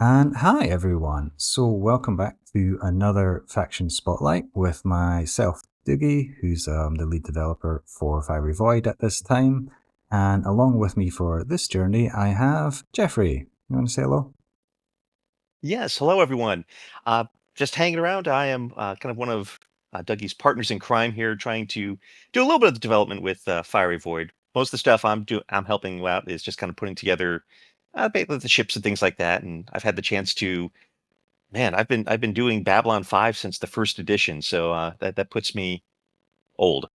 And hi everyone. So welcome back to another Faction Spotlight with myself, Doogie, who's the lead developer for Fiery Void at this time. And along with me for this journey, I have Geoffrey. You want to say hello? Yes, hello everyone. Just hanging around. I am kind of one of Dougie's partners in crime here, trying to do a little bit of the development with Fiery Void. Most of the stuff I'm helping you out is just kind of putting together the ships and things like that. And I've had the chance to, man, I've been doing Babylon 5 since the first edition, so that puts me old.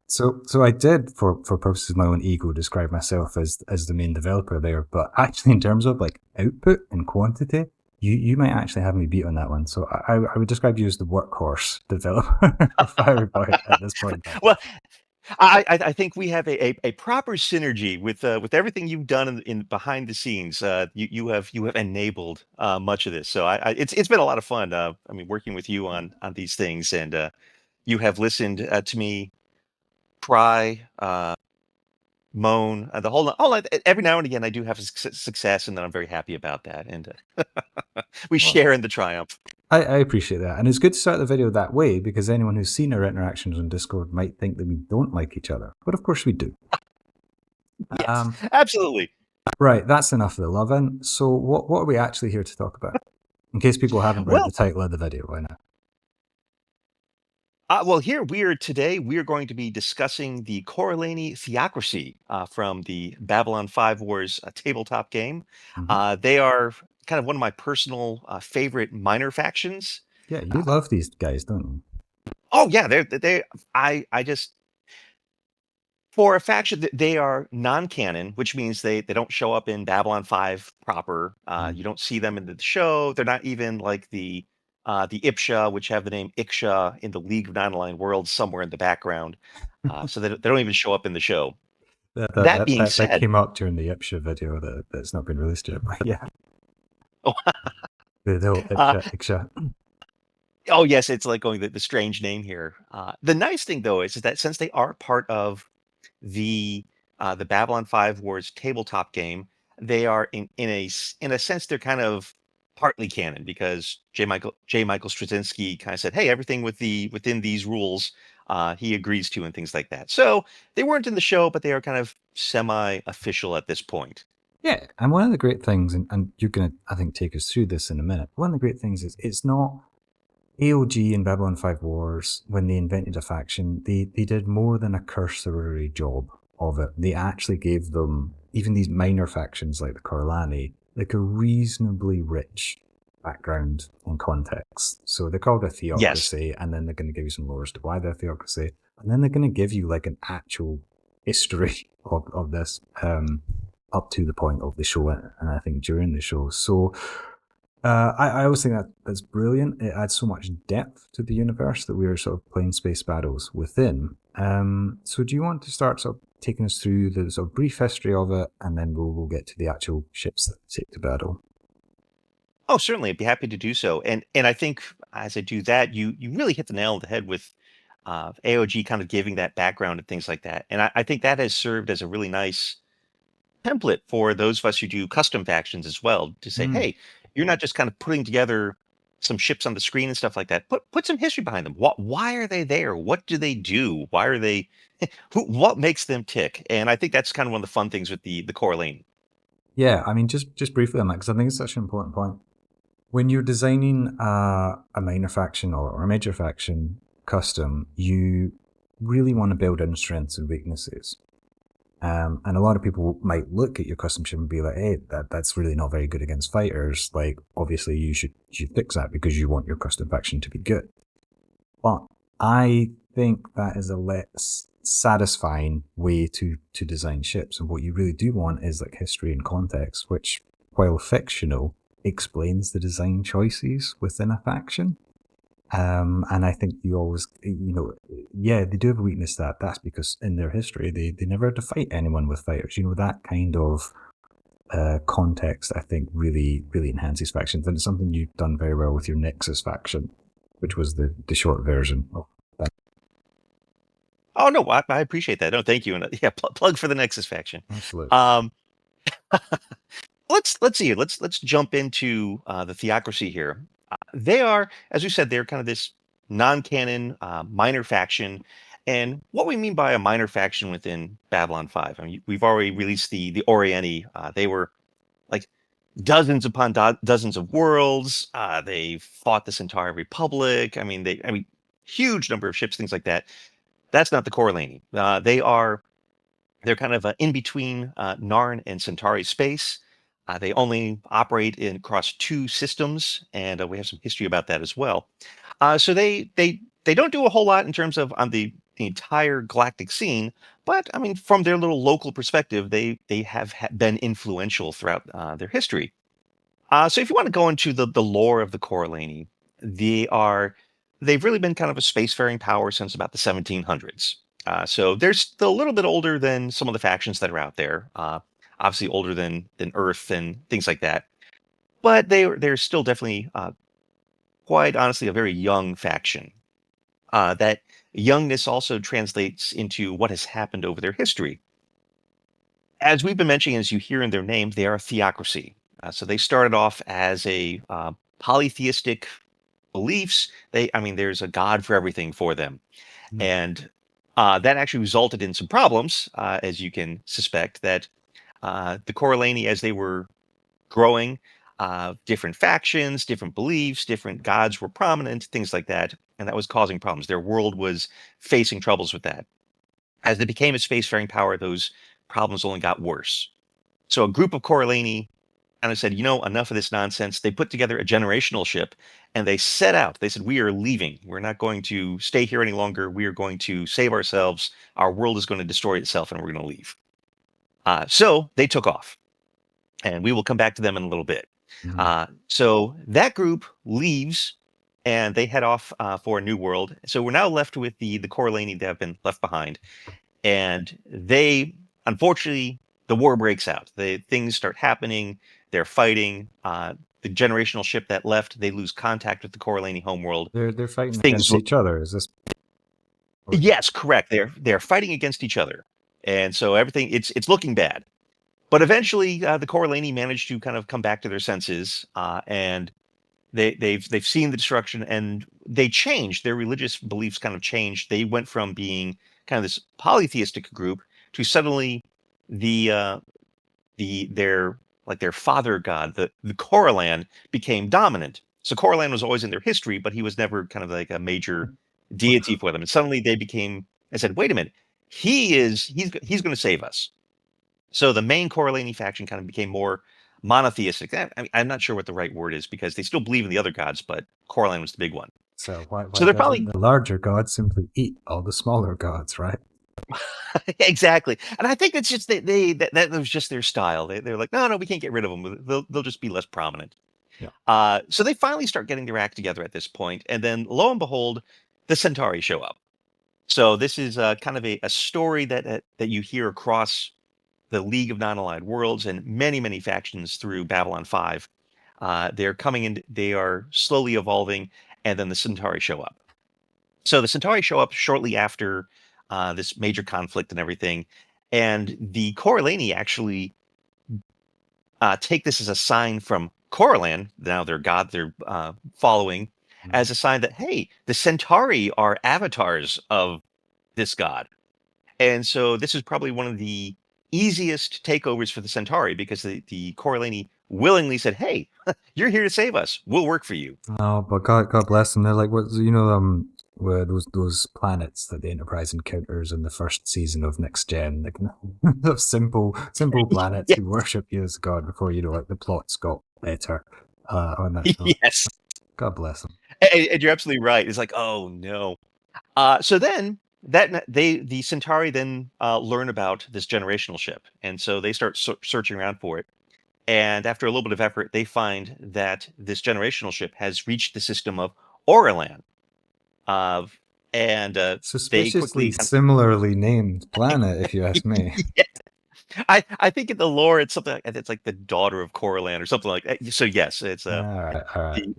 So I did, for purposes of my own ego, describe myself as the main developer there, but actually in terms of like output and quantity, you might actually have me beat on that one. So I would describe you as the workhorse developer for Fiery Void at this point. Well, I think we have a proper synergy with everything you've done in behind the scenes. You have enabled much of this, so it's been a lot of fun. I mean, working with you on these things, and you have listened to me cry, moan, the whole every now and again I do have a success, and then I'm very happy about that, and we Well, share in the triumph. I appreciate that. And it's good to start the video that way because anyone who's seen our interactions on Discord might think that we don't like each other. But of course we do. Yes, Um, absolutely. right, that's enough of the loving. So what are we actually here to talk about? In case people haven't read Well, the title of the video by now. well, here we are going to be discussing the Corillani Theocracy from the Babylon 5 Wars tabletop game. Mm-hmm. They are kind of one of my personal favorite minor factions. Yeah, you Uh, love these guys, don't you? oh yeah, I just for a faction that they are non-canon, which means they don't show up in Babylon 5 proper. Mm. You don't see them in the show. They're not even like the Ipsha, which have the name Iksha in the League of Non-Aligned Worlds somewhere in the background. So they don't even show up in the show. That, that, That that, being that, that said, came up during the Ipsha video that's not been released yet. But yeah, oh, the whole uh, Ipsha. oh yes, it's like going the strange name here. The nice thing though is that since they are part of the the Babylon 5 Wars tabletop game, they are in a sense they're kind of partly canon because J. Michael Straczynski kind of said, "Hey, everything within these rules he agrees to and things like that." So they weren't in the show, but they are kind of semi-official at this point. Yeah, and one of the great things, and you're going to, I think, take us through this in a minute. One of the great things is it's not AOG and Babylon 5 Wars, when they invented a faction, they did more than a cursory job of it. They actually gave them, even these minor factions like the Corillani, like a reasonably rich background and context. So they're called a Yes. theocracy, and then they're going to give you some lore as to why they're a theocracy, and then they're going to give you like an actual history of this up to the point of the show, and I think during the show. So I always think that's brilliant. It adds so much depth to the universe that we are sort of playing space battles within. So do you want to start sort of taking us through the sort of brief history of it, and then we'll get to the actual ships that take to battle? Oh, certainly, I'd be happy to do so. And I think as I do that, you really hit the nail on the head with AOG kind of giving that background and things like that. And I think that has served as a really nice template for those of us who do custom factions as well to say, Mm. hey, you're not just kind of putting together some ships on the screen and stuff like that. Put some history behind them. Why are they there? What do they do? Why are they what makes them tick? And I think that's kind of one of the fun things with the core lane. Yeah, I mean, just briefly on that, because I think it's such an important point. When you're designing a minor faction or a major faction custom, you really want to build in strengths and weaknesses. And a lot of people might look at your custom ship and be like, "Hey, that's really not very good against fighters. Like, obviously, you should fix that because you want your custom faction to be good." But I think that is a less satisfying way to design ships. And what you really do want is like history and context, which, while fictional, explains the design choices within a faction. And I think you always, yeah, they do have a weakness that's because in their history, they never had to fight anyone with fighters. That kind of context, I think, really enhances factions. And it's something you've done very well with your Nexus faction, which was the short version of that. Oh no, I appreciate that. No, thank you. And yeah, plug for the Nexus faction. Absolutely. Um, let's see. Let's jump into the Theocracy here. They are, as we said, they're kind of this non-canon minor faction. And what we mean by a minor faction within Babylon 5, I mean, we've already released the Oriani. They were like dozens upon dozens of worlds. They fought this entire republic. I mean, huge number of ships, things like that. That's not the Corillani. They're kind of in between Narn and Centauri space. They only operate across two systems, and we have some history about that as well. So they don't do a whole lot in terms of on the entire galactic scene, but I mean, from their little local perspective, they have been influential throughout their history. So if you want to go into the lore of the Corillani, they are they've really been kind of a spacefaring power since about the 1700s. So they're still a little bit older than some of the factions that are out there. Obviously older than Earth and things like that. But they're still definitely quite honestly a very young faction. That youngness also translates into what has happened over their history. As we've been mentioning, as you hear in their name, they are a theocracy. So they started off as a polytheistic beliefs. I mean, there's a god for everything for them, Mm. and that actually resulted in some problems, as you can suspect. That the Corillani, as they were growing, different factions, different beliefs, different gods were prominent, things like that, and that was causing problems. Their world was facing troubles with that. As they became a spacefaring power, those problems only got worse. So a group of Corillani kind of said, you know, enough of this nonsense. They put together a generational ship and they set out. They said, we are leaving. We're not going to stay here any longer. We are going to save ourselves. Our world is going to destroy itself and we're going to leave. So they took off. And we will come back to them in a little bit. Mhm. So that group leaves and they head off for a new world. So we're now left with the Corillani that have been left behind. And they, unfortunately, the war breaks out. Things start happening. They're fighting. The generational ship that left, they lose contact with the Corellani homeworld. They're fighting Things, against each other. Is this? yes, correct. They're fighting against each other, and so everything it's looking bad. But eventually, the Corellani manage to kind of come back to their senses, and they've seen the destruction, and they changed. Their religious beliefs kind of changed. They went from being kind of this polytheistic group to suddenly the their like their father god, the Corellan, became dominant. So Corellan was always in their history, but he was never kind of like a major deity for them. And suddenly they became. I said, wait a minute, he's going to save us. So the main Corellani faction kind of became more monotheistic. I'm not sure what the right word is because they still believe in the other gods, but Corellan was the big one. So So why they're doesn't probably the larger god simply eat all the smaller gods, right? exactly, and I think it's just that was just their style. They're like, no, we can't get rid of them. They'll just be less prominent. Yeah. So they finally start getting their act together at this point, and then lo and behold, the Centauri show up. So this is kind of a story that you hear across the League of Non-Aligned Worlds and many factions through Babylon 5. They're coming in, they are slowly evolving, and then the Centauri show up. So the Centauri show up shortly after this major conflict and everything. And the Corellani actually take this as a sign from Corellan, now their god they're following, Mhm. as a sign that, hey, the Centauri are avatars of this god. And so this is probably one of the easiest takeovers for the Centauri because the Corellani willingly said, hey, you're here to save us. We'll work for you. Oh, but God bless them. They're like what where those planets that the Enterprise encounters in the first season of Next Gen, like those simple planets Yeah, who worship you as God before like the plots got better on that show. yes. God bless them. And you're absolutely right. It's like, oh no. So then the Centauri then learn about this generational ship, and so they start searching around for it. And after a little bit of effort, they find that this generational ship has reached the system of Orilan. Uh, and they Suspiciously quickly kind similarly named planet, if you ask me. of, yeah, I think in the lore it's something like it's like the daughter of Corellan or something like that. So yes, it's All right. the,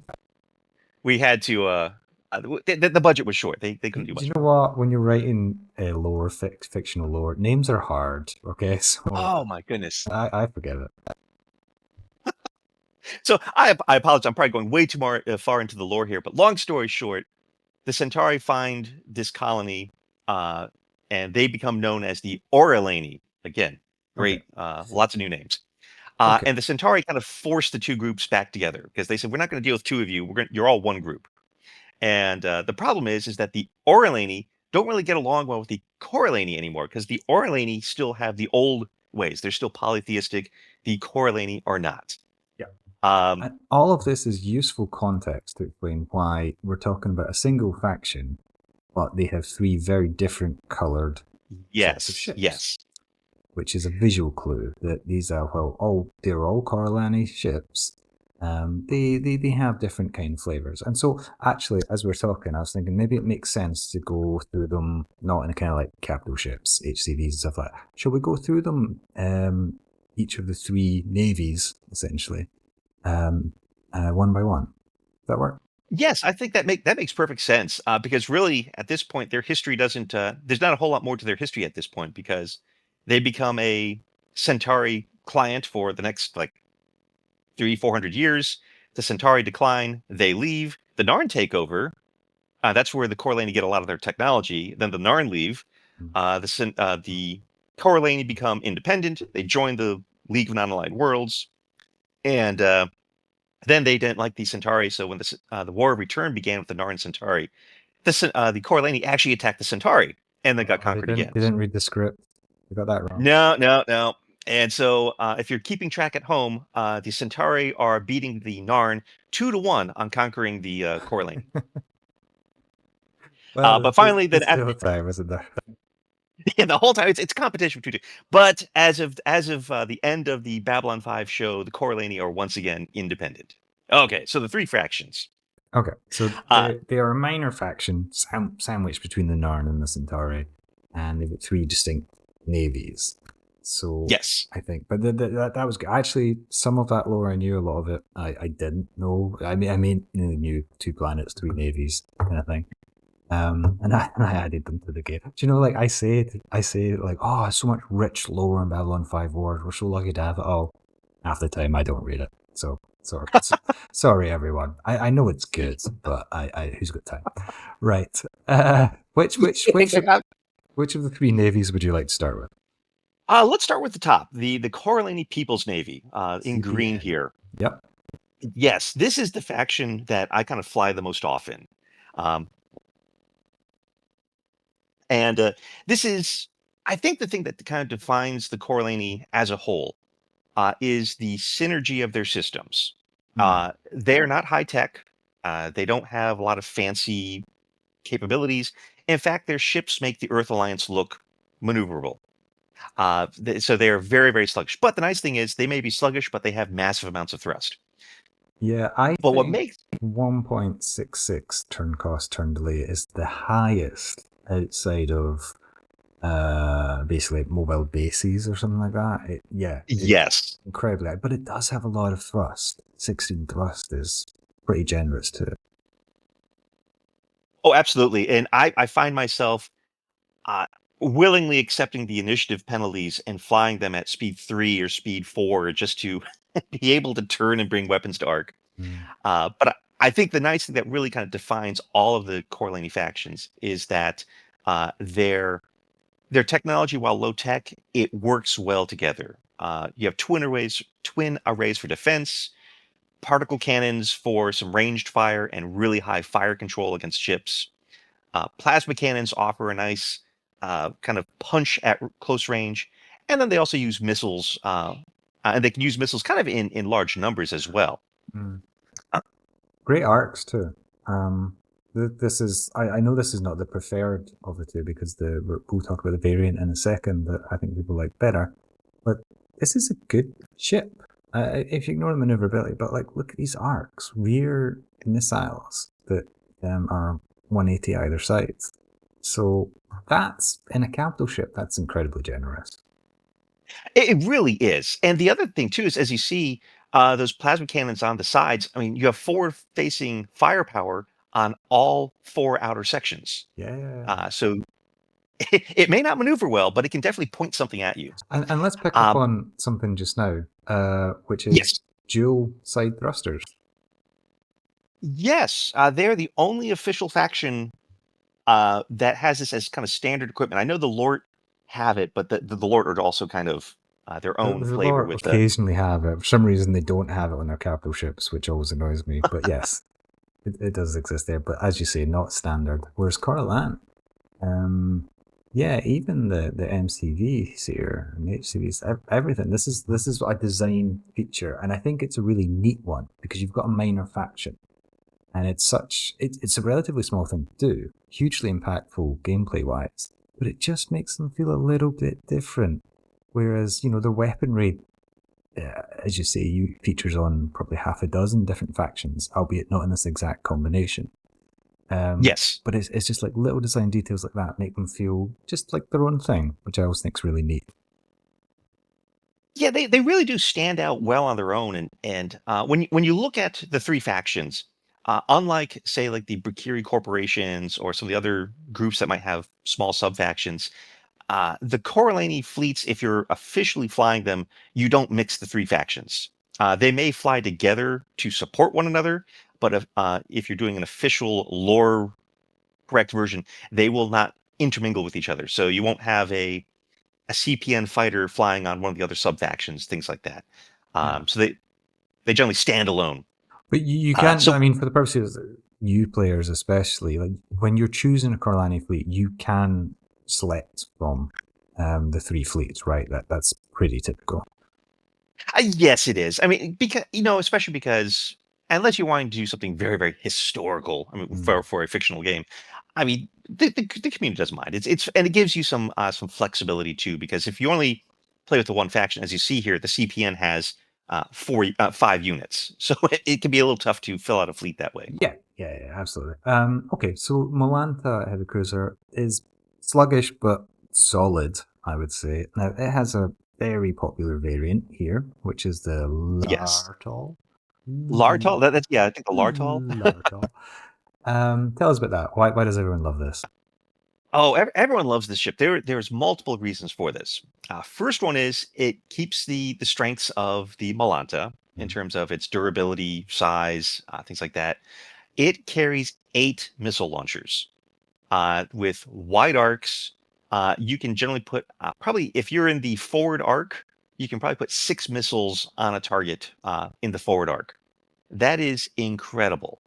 we had to the budget was short. They couldn't do Do much you know more. what? When you're writing a lore, fictional lore, names are hard. Okay, so Oh my goodness. I forget it. So I apologize. I'm probably going way too far into the lore here, but long story short, the Centauri find this colony, uh, and they become known as the Corillani. Again, Okay. great, lots of new names. Okay. And the Centauri kind of forced the two groups back together because they said, "We're not going to deal with two of you. You're all one group." And the problem is that the Corillani don't really get along well with the Corillani anymore because the Corillani still have the old ways. They're still polytheistic. The Corillani are not. Yeah. Um, And all of this is useful context to explain why we're talking about a single faction, but they have three very different coloured sets of yes, ships. yes. Which is a visual clue that these are, well, they're all Corillani ships. They have different kind of flavors. And so actually, as we're talking, I was thinking maybe it makes sense to go through them, not in a kind of like capital ships, HCVs and stuff like that. Shall we go through them, each of the three navies, essentially, one by one? Does that work? Yes, I think that makes perfect sense because really at this point their history doesn't. There's not a whole lot more to their history at this point because they become a Centauri client for the next like 400 years. The Centauri decline, they leave. The Narn take over. That's where the Corellani get a lot of their technology. Then the Narn leave. The Corellani become independent. They join the League of Non-Aligned Worlds, and then they didn't like the Centauri, so when the War of Return began with the Narn Centauri, the Corellani actually attacked the Centauri and then got They conquered again. didn't read the script. They got that wrong. No, no, no. And so, if you're keeping track at home, the Centauri are beating the Narn 2-1 on conquering the Corellani. Well, But finally, then there's still time, isn't there? yeah, the whole time it's competition between two. But as of the end of the Babylon 5 show, the Corellani are once again independent. Okay, so the three fractions. Okay, so Uh, they are a minor faction sandwiched between the Narn and the Centauri, and they've got three distinct navies. So yes. I think, but that was good. Actually, some of that lore I knew, a lot of it I didn't know. I mean, knew 2 planets, 3 navies, kind of thing. And I added them to the game. Do you know, like I say like, oh, so much rich lore in Babylon 5 Wars. We're so lucky to have it all. Half the time I don't read it, so sorry everyone. I know it's good, but I who's got time? Right. Which of the 3 navies would you like to start with? Let's start with the top, the Corellani People's Navy, in green CPN. here. Yep. Yes, this is the faction that I kind of fly the most often. Um, and this is, I think, the thing that kind of defines the Corellani as a whole is the synergy of their systems. They're not high tech. They don't have a lot of fancy capabilities. In fact, their ships make the Earth Alliance look maneuverable. So they're very, very sluggish. But the nice thing is they may be sluggish, but they have massive amounts of thrust. Yeah, I But what think makes 1.66 turn cost turn delay is the highest outside of basically mobile bases or something like that. It's yes. incredibly high, but it does have a lot of thrust. 16 thrust is pretty generous too. Oh, absolutely. And I find myself uh, willingly accepting the initiative penalties and flying them at speed 3 or speed 4 just to be able to turn and bring weapons to arc. But I think the nice thing that really kind of defines all of the Corellani factions is that their technology, while low tech, it works well together. You have twin arrays for defense, particle cannons for some ranged fire and really high fire control against ships. Plasma cannons offer a nice kind of punch at close range, and then they also use missiles, and they can use missiles kind of in large numbers as well. Great arcs too. This is I know this is not the preferred of the two because we'll talk about the variant in a second that I think people like better, but this is a good ship. If you ignore the maneuverability, but like look at these arcs, rear missiles that are 180 either side. So that's in a capital ship. That's incredibly generous. It really is. And the other thing too is, as you see, those plasma cannons on the sides. I mean, you have forward-facing firepower on all 4 outer sections. Yeah. So it may not maneuver well, but it can definitely point something at you. And let's pick up on something just now, which is Yes. dual side thrusters. Yes, they're the only official faction that has this as kind of standard equipment. I know the Lort have it, but the Lort are also kind of their own The flavor Lord with the. occasionally have it. For some reason, they don't have it on their capital ships, which always annoys me. But yes, it does exist there. But as you say, not standard. Whereas Corillani, yeah, even the MCVs here and the HCVs, everything. This is a design feature, and I think it's a really neat one because you've got a minor faction, and it's a relatively small thing to do, hugely impactful gameplay wise, but it just makes them feel a little bit different. Whereas the weaponry, as you say, features on probably half a dozen different factions, albeit not in this exact combination. Yes. But it's just like little design details like that make them feel just like their own thing, which I always think is really neat. Yeah, they really do stand out well on their own, and when you look at the three factions, unlike say like the Brikiri corporations or some of the other groups that might have small sub factions, the Corillani fleets, if you're officially flying them, you don't mix the three factions. They may fly together to support one another, but if you're doing an official lore correct version, they will not intermingle with each other. So you won't have a CPN fighter flying on one of the other sub factions, things like that. Yeah. So they generally stand alone. But you can't, So I mean, for the purposes of you players especially, like when you're choosing a Corillani fleet, you can select from the three fleets, right? That's pretty typical. yes, it is. I mean, because especially because unless you're wanting to do something very, very historical, I mean, Mm. for a fictional game, I mean, the community doesn't mind. It's and it gives you some flexibility too, because if you only play with the one faction, as you see here, the CPN has 5 units, so it can be a little tough to fill out a fleet that way. Yeah, absolutely. Okay, so Molanta Heavy Cruiser is sluggish but solid, I would say. Now, it has a very popular variant here, which is the Yes, Lartol. Lartol. That's yeah, I think the Lartol. Lartol. Tell us about that. Why does everyone love this? Oh, everyone loves this ship. There's multiple reasons for this. First one is it keeps the strengths of the Malanta in Mm. terms of its durability, size, things like that. It carries 8 missile launchers with wide arcs. You can generally put probably if you're in the forward arc, you can probably put 6 missiles on a target in the forward arc. That is incredible.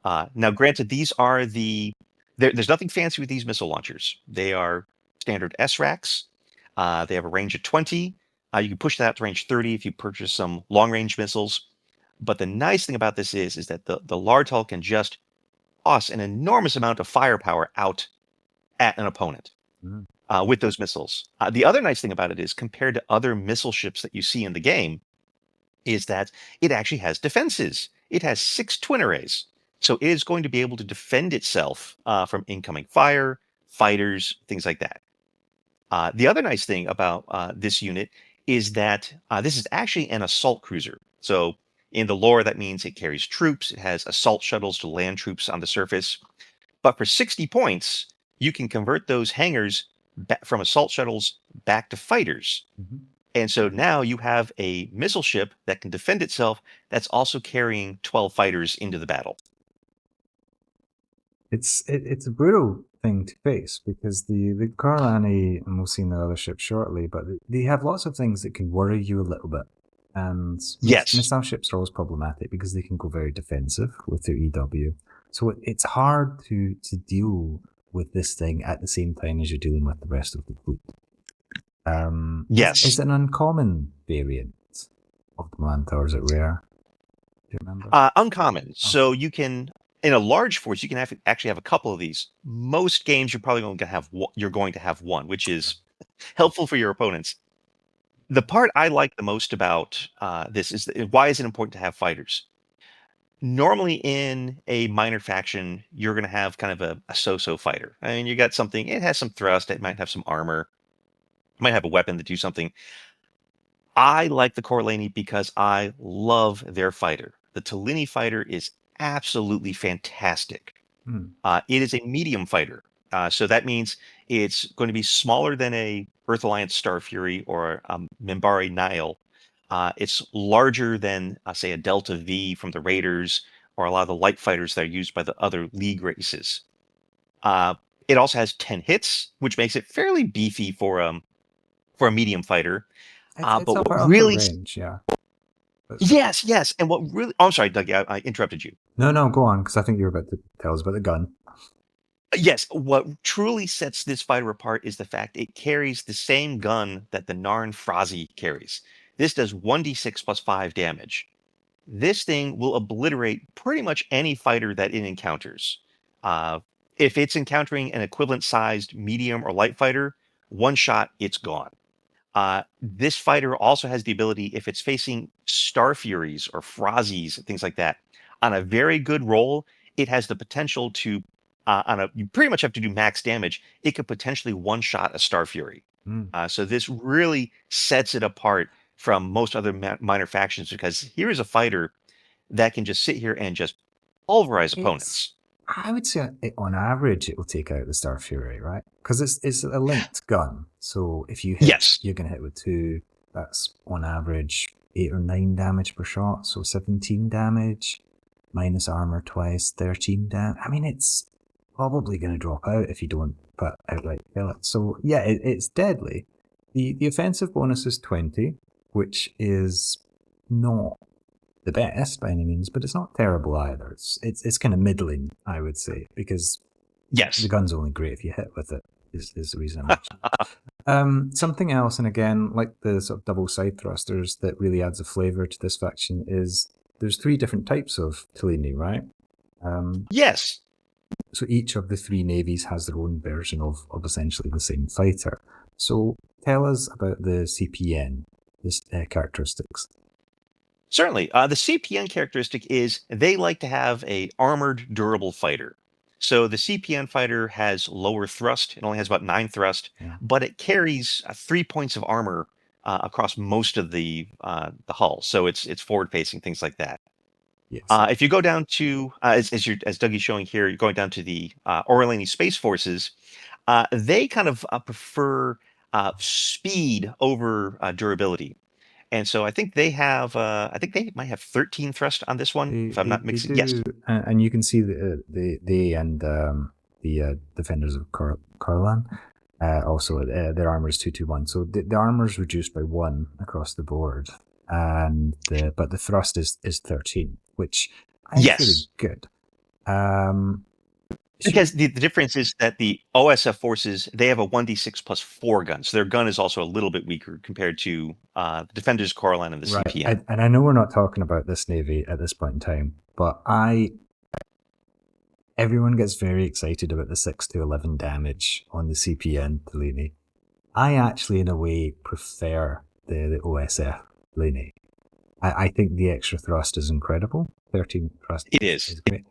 Now, granted, there's nothing fancy with these missile launchers. They are standard SRACs. They have a range of 20. You can push that to range 30 if you purchase some long range missiles. But the nice thing about this is that the Lartal can just toss an enormous amount of firepower out at an opponent Mm. with those missiles. The other nice thing about it is compared to other missile ships that you see in the game, is that it actually has defenses. It has 6 twin arrays. So it is going to be able to defend itself from incoming fire, fighters, things like that. The other nice thing about this unit is that this is actually an assault cruiser. So in the lore, that means it carries troops. It has assault shuttles to land troops on the surface. But for 60 points, you can convert those hangars from assault shuttles back to fighters. Mhm. And so now you have a missile ship that can defend itself that's also carrying 12 fighters into the battle. It's a brutal thing to face because the Corellani, and we'll see in the other ship shortly, but they have lots of things that can worry you a little bit. And Yes. missile ships are always problematic because they can go very defensive with their EW. So it's hard to deal with this thing at the same time as you're dealing with the rest of the fleet. Is Yes. it an uncommon variant of the Manta, or is it rare? Do you remember? Uncommon. Okay. So you can, in a large force, you can actually have a couple of these. Most games, you're probably going to have you're going to have one, which is helpful for your opponents. The part I like the most about this is why is it important to have fighters? Normally, in a minor faction, you're going to have kind of a so-so fighter. I mean, you got something. It has some thrust. It might have some armor. It might have a weapon to do something. I like the Corellani because I love their fighter. The Tolini fighter is absolutely fantastic. Hmm. It is a medium fighter. So that means it's going to be smaller than a Earth Alliance Star Fury or a Minbari Nile. It's larger than, say, a Delta V from the Raiders or a lot of the light fighters that are used by the other League races. Uh, it also has 10 hits, which makes it fairly beefy for a medium fighter. It's But what upper really, range, yeah. But yes, and what really, oh, I'm sorry, Doug, I interrupted you. no, go on, because I think you're about to tell us about the gun. Yes, what truly sets this fighter apart is the fact it carries the same gun that the Narn Frazi carries. This does 1d6 plus 5 damage. This thing will obliterate pretty much any fighter that it encounters. Uh, if it's encountering an equivalent sized medium or light fighter, one shot, it's gone. This fighter also has the ability, if it's facing Star Furies or Frazis, things like that, on a very good roll, it has the potential to, you pretty much have to do max damage. It could potentially one shot a Star Fury. Mm. So this really sets it apart from most other minor factions because here is a fighter that can just sit here and just pulverize It's, opponents. I would say on average it will take out the Star Fury, right? Because it's a linked gun. So if you hit, Yes. you're going to hit with 2. That's on average 8 or 9 damage per shot. So 17 damage minus armor twice, 13 damage. I mean, it's probably going to drop out if you don't put outright kill it. So yeah, it's deadly. The offensive bonus is 20, which is not the best by any means, but it's not terrible either. It's kind of middling, I would say, because Yes. the gun's only great if you hit with it. Is the reason I mentioned. Something else, and again, like the sort of double side thrusters, that really adds a flavor to this faction is there's 3 different types of Tellini, right? Yes. So each of the 3 navies has their own version of essentially the same fighter. So tell us about the CPN, this characteristics. Certainly. The CPN characteristic is they like to have a armored, durable fighter. So the CPN fighter has lower thrust. It only has about 9 thrust, Yeah. but it carries 3 points of armor across most of the hull. So it's forward facing, things like that. Yes. If you go down to, as Dougie's showing here, you're going down to the Corillani Space Forces, they kind of prefer speed over durability. And so I think they have, I think they might have 13 thrust on this one, if I'm not They mixing. do, Yes. and you can see they and the defenders of Corlan also their armor is 221. So the armor is reduced by 1 across the board, and but the thrust is 13, which I think is good. Because the difference is that the OSF forces, they have a 1d6 plus 4 gun. So their gun is also a little bit weaker compared to the Defenders, Corlan, and the CPN. And I know we're not talking about this navy at this point in time, but everyone gets very excited about the 6 to 11 damage on the CPN Tellini. I actually, in a way, prefer the OSF Tellini. I think the extra thrust is incredible. 13 thrust is great.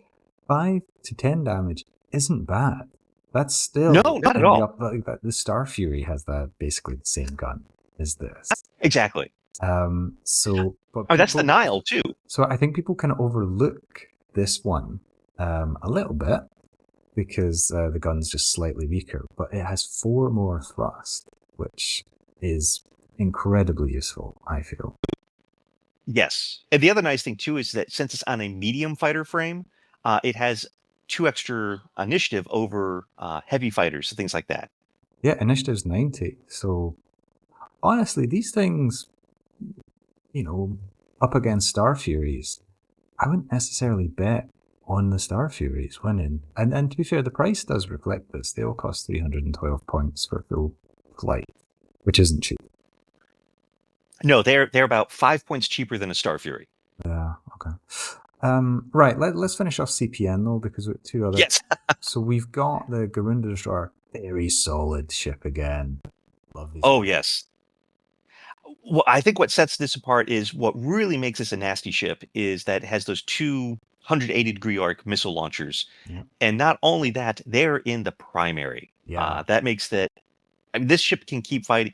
5 to 10 damage isn't bad. That's still no, not at all. The Star Fury has basically the same gun as this. Exactly. That's the Nile too. So I think people kind of overlook this one a little bit because the gun's just slightly weaker, but it has 4 more thrust, which is incredibly useful, I feel. Yes. And the other nice thing too is that since it's on a medium fighter frame, it has 2 extra initiative over heavy fighters and things like that. Yeah, initiative's 90. So honestly, these things, up against Star Furies, I wouldn't necessarily bet on the Star Furies winning. And to be fair, the price does reflect this. They all cost 312 points for full flight, which isn't cheap. No, they're about 5 points cheaper than a Star Fury. Yeah, okay. Right, let's finish off CPN though, because we've 2 other. Yes. So we've got the Garunda Destroyer, very solid ship again. Love these. Oh, yes. Well, I think what sets this apart is what really makes this a nasty ship is that it has those 2 180-degree arc missile launchers. Yeah. And not only that, they're in the primary. Yeah. That makes that. I mean, this ship can keep fighting.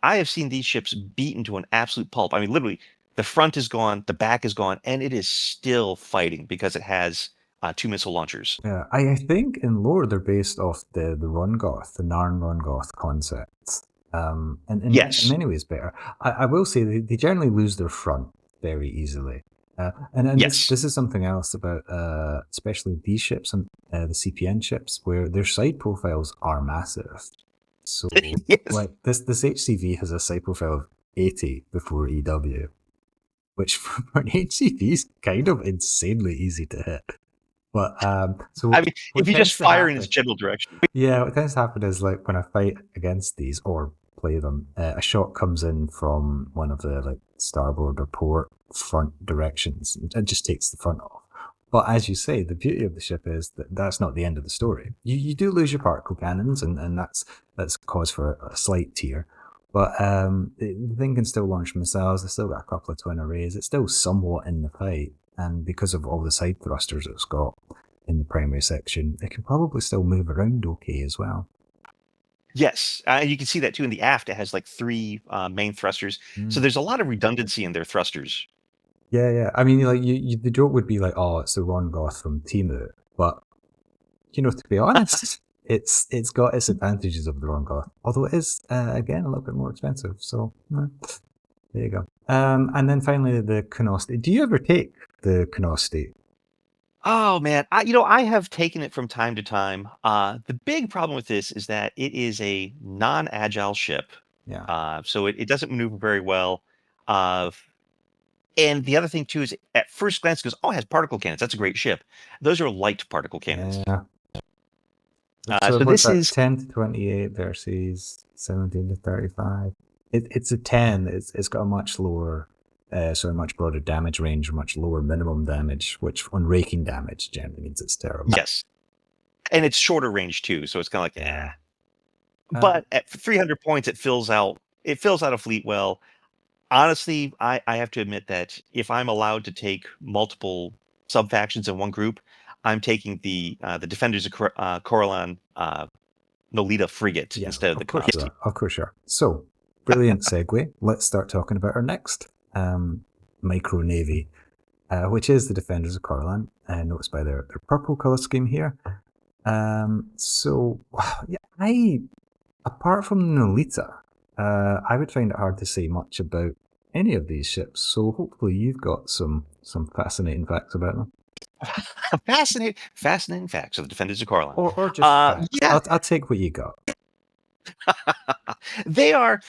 I have seen these ships beaten to an absolute pulp. I mean, literally, the front is gone, the back is gone, and it is still fighting because it has 2 missile launchers. Yeah, I think in lore they're based off the Rungoth, the Narn Rungoth concept. In Yes. many ways better. I will say they generally lose their front very easily. And Yes. this is something else about especially these ships and the CPN ships where their side profiles are massive. So Yes. like this HCV has a side profile of 80 before EW, which for an HCV is kind of insanely easy to hit. But I so mean, if what you just tends to fire in its happen general direction. yeah, what tends to happen is like when I fight against these or play them, a shot comes in from one of the like starboard or port front directions and just takes the front off. But as you say, the beauty of the ship is that that's not the end of the story. You do lose your particle cannons, and that's cause for a slight tear. But the thing can still launch missiles. They still got a couple of twin arrays. It's still somewhat in the fight, and because of all the side thrusters it's got, in the primary section, it can probably still move around okay as well. Yes, you can see that too in the aft. It has like 3 main thrusters, so there's a lot of redundancy in their thrusters. Yeah, yeah. I mean, like the joke would be like, "Oh, it's the Ron Goth from Timu," but to be honest, it's got its advantages of the Ron Goth, although it is again a little bit more expensive. So there you go. And then finally the Canosti. Do you ever take the Canosti? Oh man, I have taken it from time to time. The big problem with this is that it is a non-agile ship, Yeah. so it doesn't maneuver very well. Uh, and the other thing too is, at first glance, it goes, "Oh, it has particle cannons. That's a great ship." Those are light particle cannons. Yeah. So So what's this that? is 10 to 28 versus 17 to 35. It's a 10. It's got a much lower, much broader damage range, much lower minimum damage, which on raking damage generally means it's terrible. yes, and it's shorter range too, so it's kind of like Yeah. But at 300 points, it fills out. It fills out a fleet well. Honestly, I have to admit that if I'm allowed to take multiple sub factions in one group, I'm taking the Defenders of Corillon Nolita frigate Yeah, instead of the of course you Knossi. are. Of course you are. So, brilliant segue. Let's start talking about our next micro navy, which is the Defenders of Corlan, noticed by their purple color scheme here. So, yeah, apart from Nolita, I would find it hard to say much about any of these ships. So, hopefully, you've got some fascinating facts about them, Fascinating facts of the Defenders of Corillon. or just facts. Yeah, I'll take what you got. they are,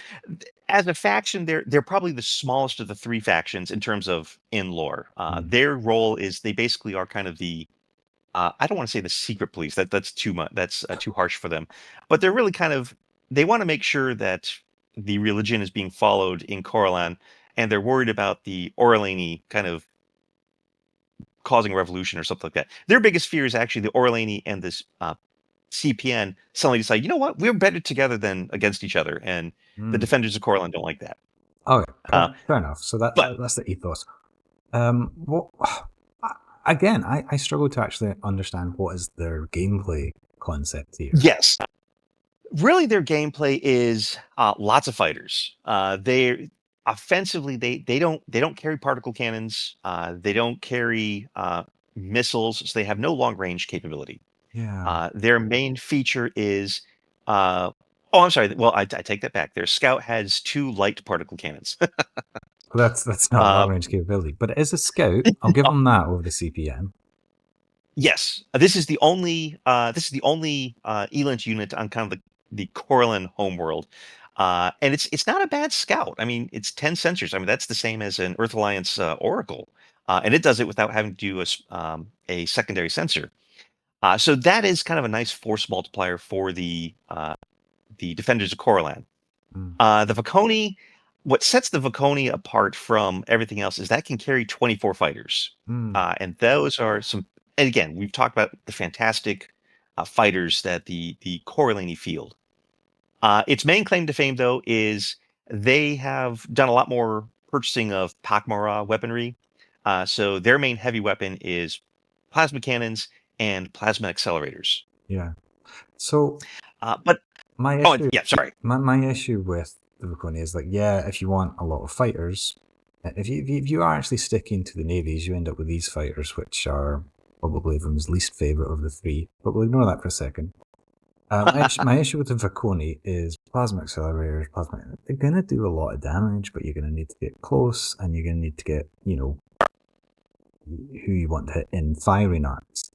as a faction, they're probably the smallest of the 3 factions in terms of in lore. Their role is they basically are kind of the I don't want to say the secret police. That's too much. That's too harsh for them. But they're really kind of, they want to make sure that the religion is being followed in Corellan, and they're worried about the Orlani kind of causing a revolution or something like that. Their biggest fear is actually the Orlani and this CPN suddenly decide, you know what, we're better together than against each other, and the Mm. defenders of Corellan don't like that. Okay, Uh, fair enough. So but that's the ethos. What again? I struggle to actually understand what is their gameplay concept here. yes, really, their gameplay is lots of fighters. They offensively, they don't carry particle cannons. They don't carry missiles, so they have no long range capability. Yeah, Their main feature is oh, I'm sorry. Well, I take that back. Their scout has 2 light particle cannons. well, that's not long uh, range capability, but it is a scout. I'll give them that over the CPM. yes, this is the only Elent unit on kind of the Corlin homeworld. And it's not a bad scout. I mean, it's 10 sensors. I mean, that's the same as an Earth Alliance Oracle, and it does it without having to do a secondary sensor. So that is kind of a nice force multiplier for the defenders of Corellan. Mm. The Viconi, what sets the Viconi apart from everything else is that can carry 24 fighters, Mm. and those are some. And again, we've talked about the fantastic fighters that the Corellani field. Its main claim to fame, though, is they have done a lot more purchasing of Pakmara weaponry. So their main heavy weapon is plasma cannons and plasma accelerators. Yeah. So But my oh, issue, yeah, sorry. my issue with the Viconi is like, yeah, if you want a lot of fighters, if you are actually sticking to the navies, you end up with these fighters, which are probably everyone's least favorite of the 3. But we'll ignore that for a second. My issue with the Viconi is plasma accelerators. They're going to do a lot of damage, but you're going to need to get close, and you're going to need to get, who you want to hit in firing arcs.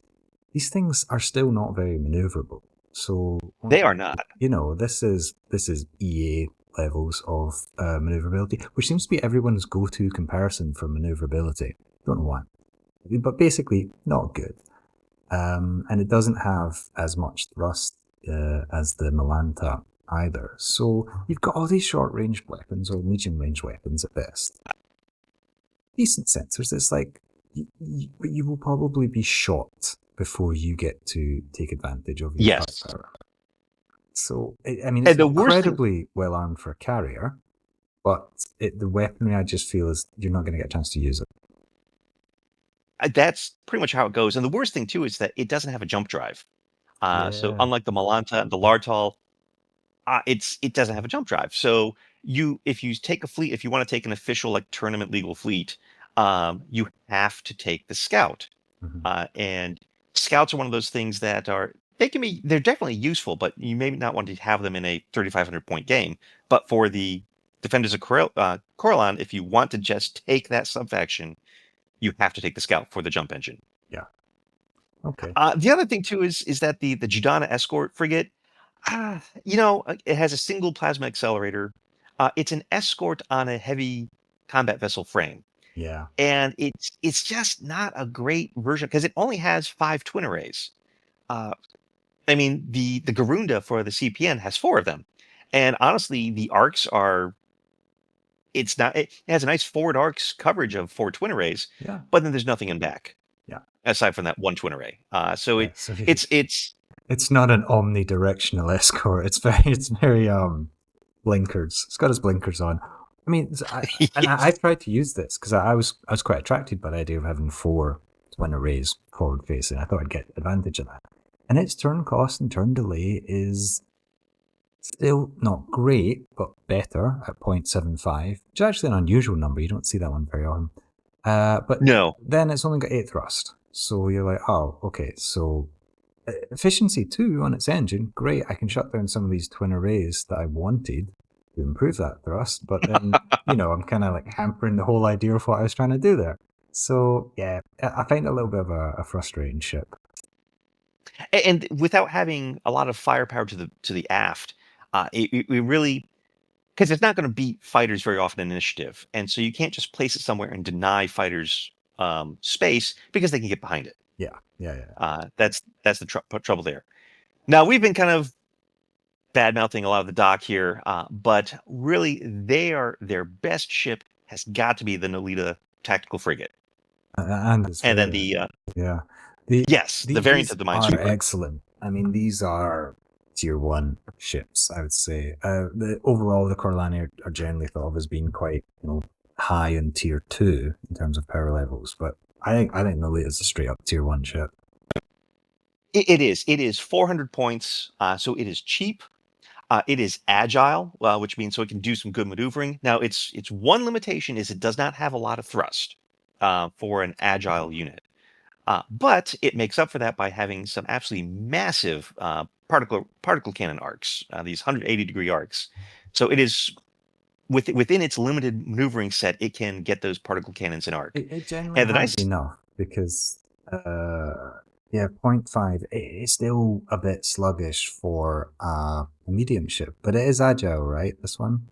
These things are still not very maneuverable. So They are not. this is EA levels of maneuverability, which seems to be everyone's go-to comparison for maneuverability. Don't know why, but basically not good. And it doesn't have as much thrust as the Malanta either. So you've got all these short-range weapons or medium-range weapons at best. Decent sensors. It's like you will probably be shot before you get to take advantage of your Yes. firepower. So, I mean, And it's the worst thing, incredibly well armed for a carrier, but the weaponry I just feel is you're not going to get a chance to use it. that's pretty much how it goes. And the worst thing too is that it doesn't have a jump drive. So Yeah. unlike the Malanta and the Lartal, it doesn't have a jump drive. So if you take a fleet, if you want to take an official like tournament legal fleet, you have to take the Scout. Mhm. And Scouts are one of those things that they're definitely useful, but you may not want to have them in a 3,500 point game. But for the Defenders of Corillon, if you want to just take that subfaction, you have to take the Scout for the jump engine. Yeah. Okay. The other thing too is that the Judana escort frigate, it has a single plasma accelerator. It's an escort on a heavy combat vessel frame, Yeah. and it's just not a great version because it only has 5 twin arrays. Uh, I mean, the Garunda for the CPN has 4 of them, and honestly, the arcs are it's not it has a nice forward arcs coverage of 4 twin arrays, Yeah. but then there's nothing in back Yeah. aside from that one twin array. So Yeah. So it's not an omnidirectional escort. It's very blinkers. It's got its blinkers on. I mean, I tried to use this because I was quite attracted by the idea of having 4 twin arrays forward facing. I thought I'd get advantage of that. And its turn cost and turn delay is still not great, but better at 0.75, which is actually an unusual number. You don't see that one very often. But no. then it's only got 8 thrust. So you're like, oh, okay. So efficiency 2 on its engine, great. I can shut down some of these twin arrays that I wanted to improve that thrust. But then, I'm kind of like hampering the whole idea of what I was trying to do there. So yeah, I find it a little bit of a frustrating ship. And without having a lot of firepower to the aft, it really because it's not going to beat fighters very often in initiative, and so you can't just place it somewhere and deny fighters space because they can get behind it. Yeah, yeah, yeah. That's the trouble there. Now we've been kind of bad mouthing a lot of the dock here, but really their best ship has got to be the Nolita tactical frigate, And it's and then yeah. The, the variant these of the are Minesweeper. excellent. I mean, these are tier 1 ships, I would say. Overall, the Corillani are generally thought of as being quite, high in tier 2 in terms of power levels, but I think Nolita is a straight up tier 1 ship. It is. It is 400 points, so it is cheap. It is agile, which means so it can do some good maneuvering. Now, its one limitation is it does not have a lot of thrust for an agile unit, but it makes up for that by having some absolutely massive particle cannon arcs, these 180-degree arcs. So it is within its limited maneuvering set, it can get those particle cannons in arc. It generally And the has nice enough because, yeah, 0.5, it's still a bit sluggish for a medium ship, but it is agile, right? This one?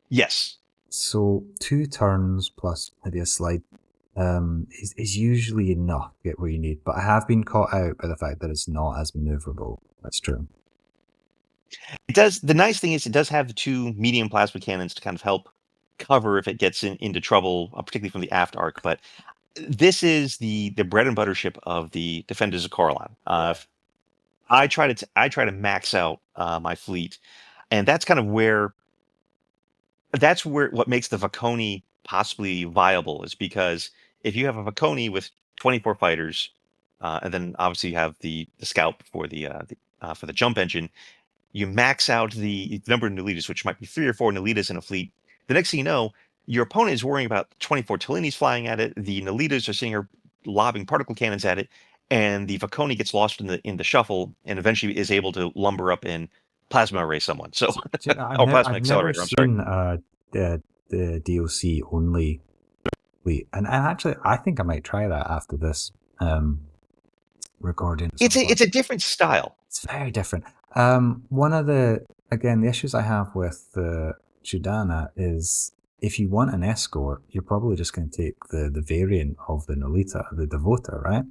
yes. So 2 turns plus maybe a slide is usually enough to get where you need. But I have been caught out by the fact that it's not as maneuverable. That's true. It does. The nice thing is it does have the 2 medium plasma cannons to kind of help cover if it gets into trouble, particularly from the aft arc. But this is the bread and butter ship of the Defenders of Corillon. I try to max out my fleet, and that's where what makes the Viconi possibly viable is because if you have a Viconi with 24 fighters, and then obviously you have the scout for the jump engine, you max out the number of Nolitas, which might be 3 or 4 Nolitas in a fleet. The next thing you know, your opponent is worrying about 24 Tellinis flying at it. The Nolitas are sitting here lobbing particle cannons at it, and the Vaconi gets lost in the shuffle, and eventually is able to lumber up and plasma array someone. So, or plasma I've never accelerator. I'm sorry. seen the DLC only. Wait, and actually, I think I might try that after this recording. At some point. It's a different style. It's very different. One of the issues I have with the Chudana is if you want an escort, you're probably just going to take the variant of the Nolita, the Devota, right?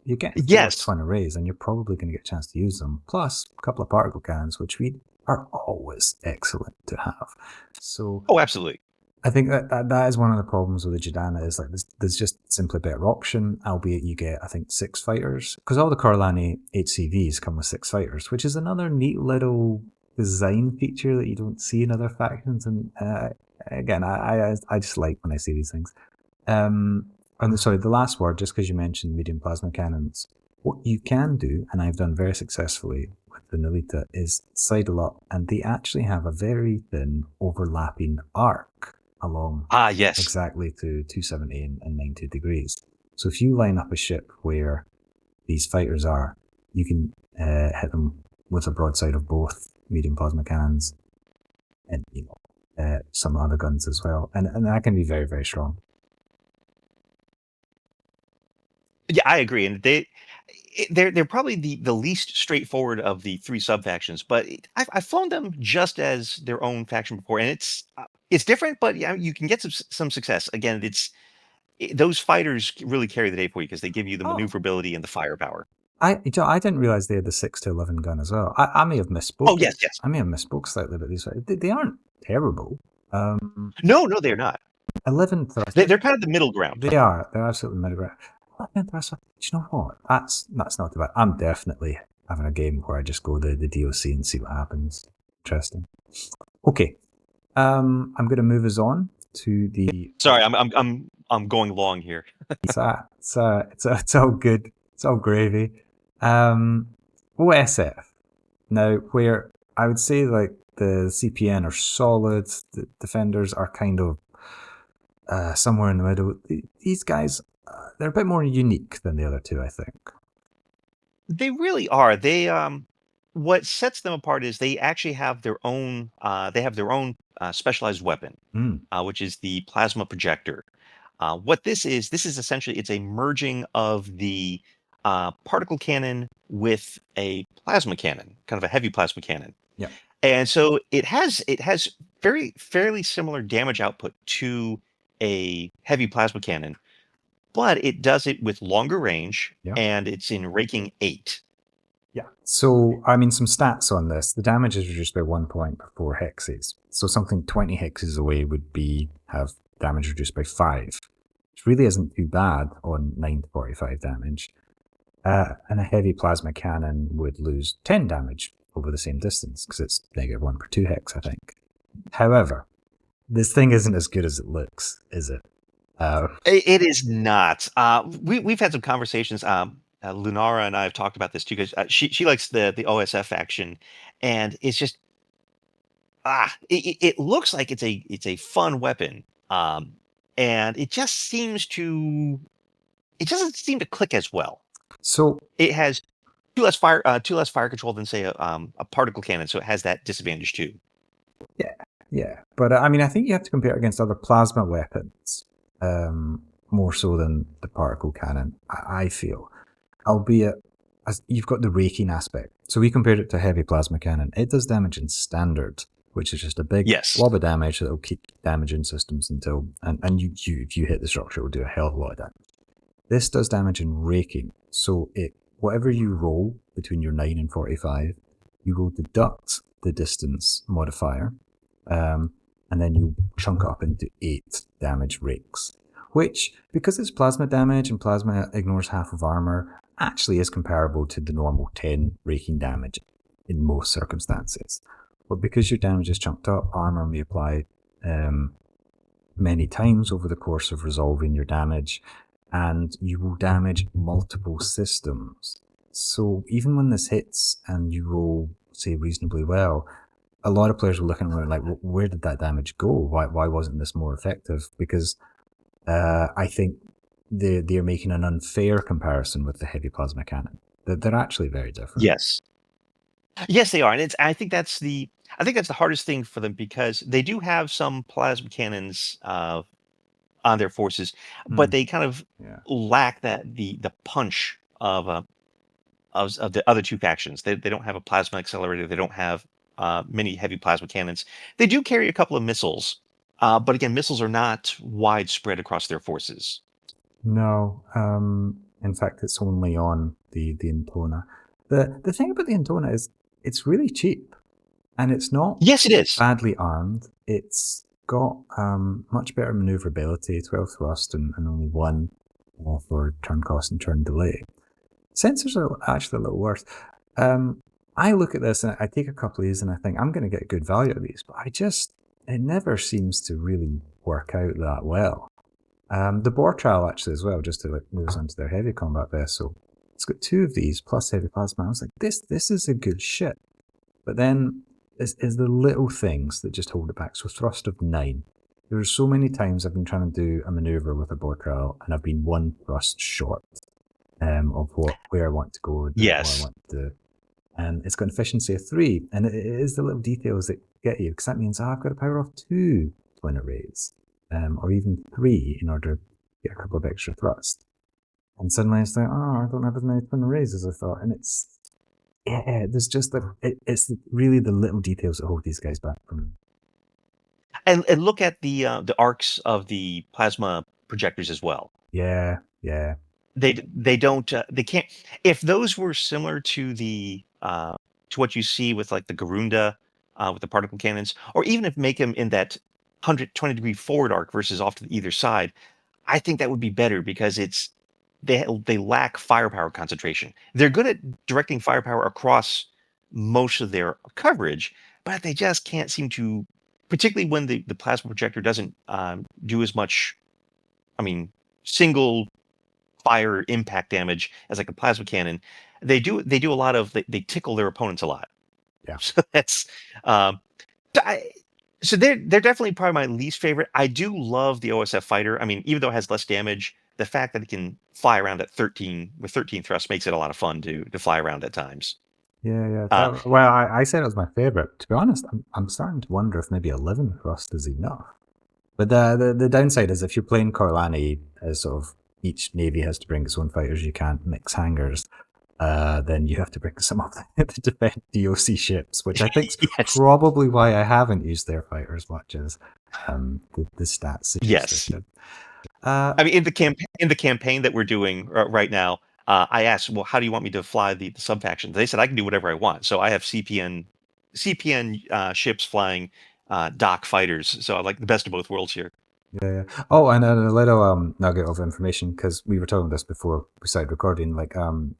You get Yes. twin arrays, and you're probably going to get a chance to use them. Plus, a couple of particle cannons, which we are always excellent to have. So, Oh, absolutely. I think that is one of the problems with the Jadana is like there's just simply a better option, albeit you get, I think, 6 fighters. Because all the Corillani HCVs come with 6 fighters, which is another neat little design feature that you don't see in other factions. And again, I just like when I see these things. And sorry, the last word, just because you mentioned medium plasma cannons, what you can do, and I've done very successfully with the Nolita, is sidle up, and they actually have a very thin overlapping arc along yes, exactly to 270 and 90 degrees. So if you line up a ship where these fighters are, you can hit them with a broadside of both medium plasma cannons and some other guns as well, and that can be very, very strong. Yeah, I agree, and they're probably the least straightforward of the 3 sub-factions, but I've flown them just as their own faction before, and it's different, but yeah, you can get some success. Again, those fighters really carry the day for you because they give you the maneuverability and the firepower. I didn't realize they had the 6 to 11 gun as well. I may have misspoke. Oh, yes. I may have misspoke slightly about these. They aren't terrible. No, they're not. 11 thrust. They're kind of the middle ground. They are. They're absolutely middle ground. 11 thrust. Do you know what? That's not too bad. I'm definitely having a game where I just go the DOC and see what happens. Interesting. Okay. I'm going to move us on to the. Sorry, I'm going long here. It's all good. It's all gravy. OSF. Now, where I would say like the CPN are solid, the defenders are kind of somewhere in the middle. These guys, they're a bit more unique than the other two, I think. They really are. They what sets them apart is they actually have their own. They have their own specialized weapon, which is the plasma projector. What this is essentially it's a merging of the particle cannon with a plasma cannon, kind of a heavy plasma cannon. Yeah. And so it has fairly similar damage output to a heavy plasma cannon, but it does it with longer range, and it's in raking 8. Yeah. So, I mean, some stats on this. The damage is reduced by 1 point per 4 hexes. So something 20 hexes away would have damage reduced by 5. Which really isn't too bad on 9 to 45 damage. And a heavy plasma cannon would lose 10 damage over the same distance, because it's -1 per 2 hex, I think. However, this thing isn't as good as it looks, is it? It is not. We've had some conversations. Lunara and I have talked about this too, because she likes the OSF faction, and it's just it looks like it's a fun weapon, and it doesn't seem to click as well. So it has two less fire control than say a particle cannon, so it has that disadvantage too. Yeah, but I mean, I think you have to compare it against other plasma weapons, more so than the particle cannon. I feel, albeit as you've got the raking aspect. So we compared it to a heavy plasma cannon. It does damage in standard, which is just a big blob of damage that will keep damaging systems until and if you hit the structure, it will do a hell of a lot of damage. This does damage in raking, so whatever you roll between your 9 and 45, you will deduct the distance modifier, and then you chunk it up into 8 damage rakes, which, because it's plasma damage and plasma ignores half of armor, actually is comparable to the normal 10 raking damage in most circumstances. But because your damage is chunked up, armor may apply many times over the course of resolving your damage, and you will damage multiple systems. So even when this hits and you roll, say, reasonably well, a lot of players will look at it like, well, where did that damage go? Why wasn't this more effective? Because I think they're making an unfair comparison with the heavy plasma cannon. They're actually very different. Yes. Yes, they are, and I think that's the hardest thing for them because they do have some plasma cannons on their forces, but they kind of Yeah. lack the punch of the other two factions. They don't have a plasma accelerator. They don't have many heavy plasma cannons. They do carry a couple of missiles, but again, missiles are not widespread across their forces. No. In fact, it's only on the Intona. The thing about the Intona is it's really cheap, and it's not Yes, it is. badly armed. It's got much better maneuverability, 12 thrust and only one for turn cost and turn delay. Sensors are actually a little worse. I look at this and I take a couple of these and I think I'm going to get good value out of these, but it never seems to really work out that well. The Boar trial actually as well, just to move us onto their heavy combat vessel. It's got two of these plus heavy plasma. I was like, this is a good shit. But then is the little things that just hold it back. So thrust of 9. There are so many times I've been trying to do a maneuver with a Boar trial and I've been one thrust short of where I want to go, what I want to do. And it's got an efficiency of 3. And it is the little details that get you, because that means I've got to power off 2 twin arrays, or even 3 in order to get a couple of extra thrust. And suddenly it's like, I don't have as many twin arrays as I thought. And there's just it's really the little details that hold these guys back from me. And look at the arcs of the plasma projectors as well. Yeah. They don't they can't, if those were similar to the to what you see with like the Garunda with the particle cannons, or even if make them in that 120-degree forward arc versus off to either side, I think that would be better because they lack firepower concentration. They're good at directing firepower across most of their coverage, but they just can't seem to, particularly when the plasma projector doesn't do as much, single fire impact damage as like a plasma cannon. They do a lot of, they tickle their opponents a lot. Yeah. So that's so they're definitely probably my least favorite. I do love the OSF fighter. Even though it has less damage, the fact that it can fly around at 13 thrust makes it a lot of fun to fly around at times. Yeah. Well, I said it was my favorite. To be honest, I'm starting to wonder if maybe 11 thrust is enough. But the downside is if you're playing Corillani as sort of each navy has to bring its own fighters, you can't mix hangars. Then you have to bring some of the defense DOC ships, which I think is Yes. probably why I haven't used their fighters much as the stats suggest. Yes. In the campaign that we're doing right now, I asked, well, how do you want me to fly the sub-factions? They said I can do whatever I want. So I have CPN ships flying dock fighters. So I like the best of both worlds here. Yeah. Oh, and a little nugget of information, because we were talking this before we started recording.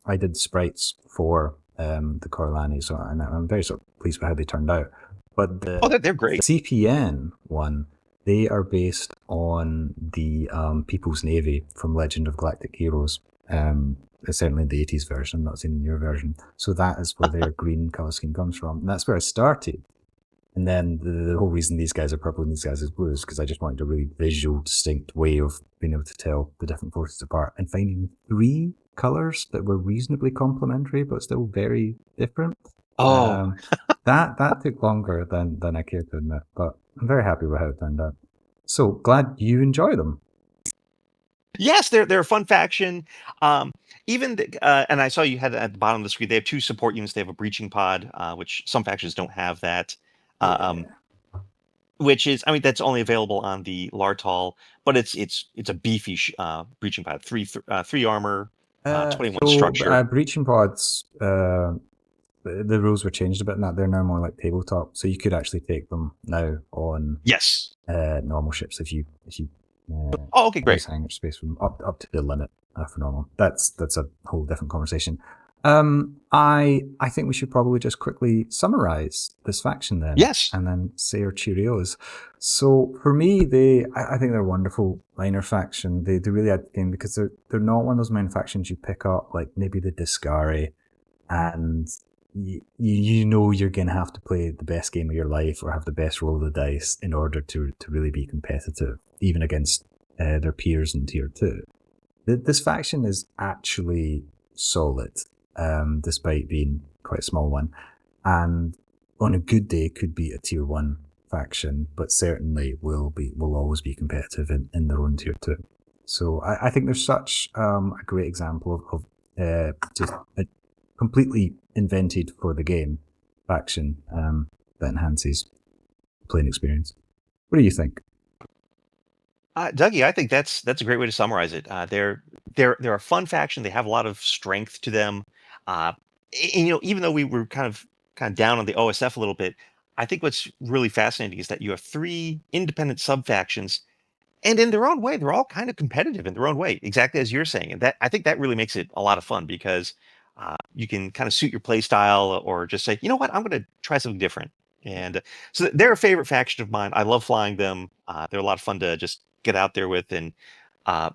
I did sprites for the Corillani, so and I'm very sort of pleased with how they turned out. But they're great. The CPN one, they are based on the People's Navy from Legend of Galactic Heroes. Certainly in the 80s version, I'm not seeing the newer version. So that is where their green color scheme comes from. And that's where I started. And then the whole reason these guys are purple and these guys are blue is because I just wanted a really visual, distinct way of being able to tell the different forces apart, and finding 3 colors that were reasonably complementary but still very different. That took longer than I care to admit, but I'm very happy with how it turned out. So glad you enjoy them. Yes, they're a fun faction. Even and I saw you had at the bottom of the screen. They have 2 support units. They have a breaching pod, which some factions don't have that. Which is, that's only available on the Lartal, but it's a beefy breaching pod. 3 armor, 21 structure. Breaching pods, the rules were changed a bit in that they're now more like tabletop, so you could actually take them now on normal ships if you okay, great. Hangar space from up to the limit for normal. That's a whole different conversation. I think we should probably just quickly summarize this faction then. Yes. And then say our Cheerios. So for me, I think they're a wonderful minor faction. They really add the game because they're not one of those minor factions you pick up like maybe the Discari, and you know you're going to have to play the best game of your life or have the best roll of the dice in order to really be competitive, even against their peers in Tier 2. This faction is actually solid, despite being quite a small one, and on a good day could be a tier 1 faction, but certainly will always be competitive in their own tier 2. So I think there's such a great example of just a completely invented for the game faction that enhances playing experience. What do you think? Dougie, I think that's a great way to summarize it. They're a fun faction. They have a lot of strength to them. Uh, and, even though we were kind of down on the OSF a little bit, I think what's really fascinating is that you have three independent sub factions, and in their own way, they're all kind of competitive in their own way, exactly as you're saying. And that I think that really makes it a lot of fun because you can kind of suit your play style or just say, you know what, I'm going to try something different. And so they're a favorite faction of mine. I love flying them. They're a lot of fun to just get out there with, uh,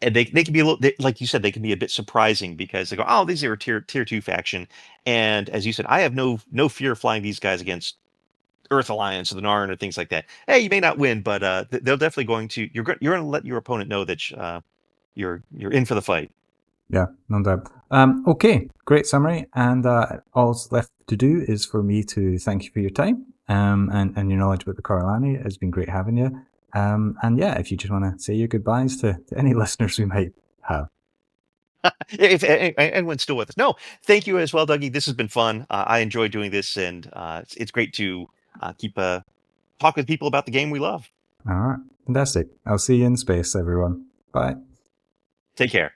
and they can be a little like you said, they can be a bit surprising because they go, oh, these are a tier two faction, and as you said, I have no fear flying these guys against Earth Alliance or the Narn or things like that. Hey, you may not win, but they're definitely going to. You're going to let your opponent know that you're in for the fight. Yeah, no doubt. Okay, great summary. And all's left to do is for me to thank you for your time and your knowledge about the Corillani. It's been great having you. And yeah, if you just want to say your goodbyes to any listeners we might have. If anyone's still with us, no, thank you as well, Dougie. This has been fun. I enjoy doing this, and it's great to keep talk with people about the game we love. All right, fantastic. I'll see you in space, everyone. Bye. Take care.